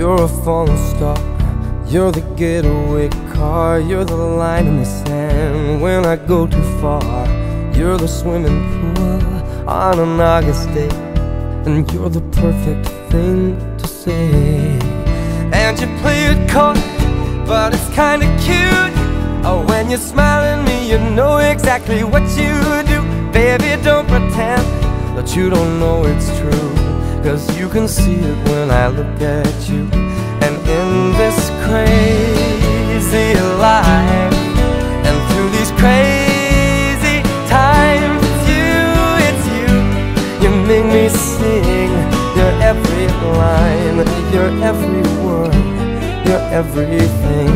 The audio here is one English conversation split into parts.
You're a falling star, you're the getaway car, you're the line in the sand when I go too far. You're the swimming pool on an August day, and you're the perfect thing to say. And you play it coy, but it's kinda cute. Oh, when you smile at me, you know exactly what you do. Baby, don't pretend that you don't know it's true, 'cause you can see it when I look at you. And in this crazy life, and through these crazy times, it's you, you make me sing your every line, your every word, your everything.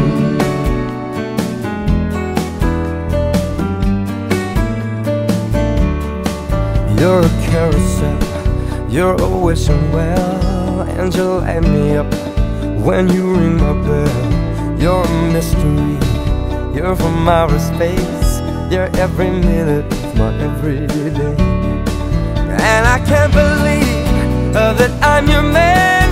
You're a carousel, you're always well, and you light me up when you ring my bell. You're a mystery, you're from outer space, you're every minute of my everyday. And I can't believe that I'm your man,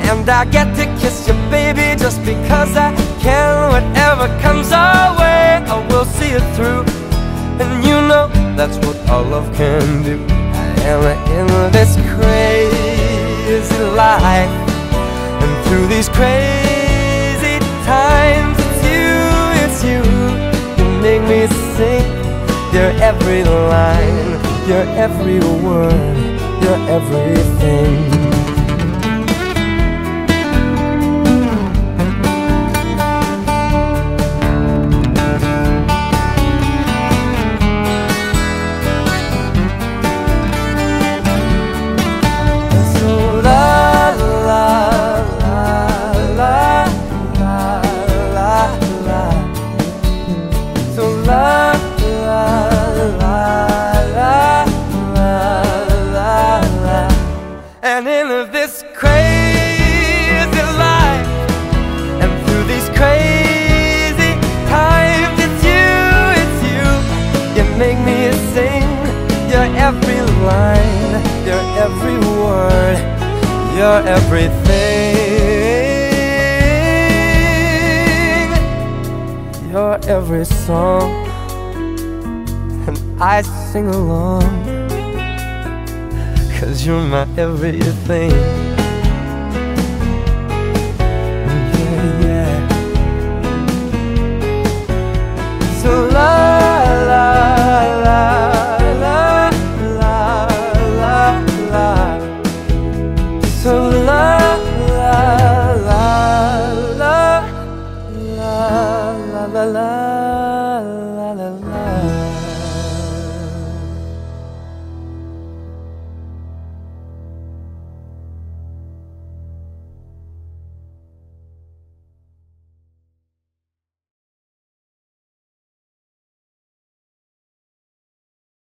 and I get to kiss you, baby, just because I can. Whatever comes our way, I will see it through, and you know that's what our love can do. And in this crazy life, and through these crazy times, it's you, you make me sing your every line, your every word, your everything. And in this crazy life, and through these crazy times, it's you, you make me sing your every line, your every word, your everything, your every song, and I sing along, 'cause you're my everything.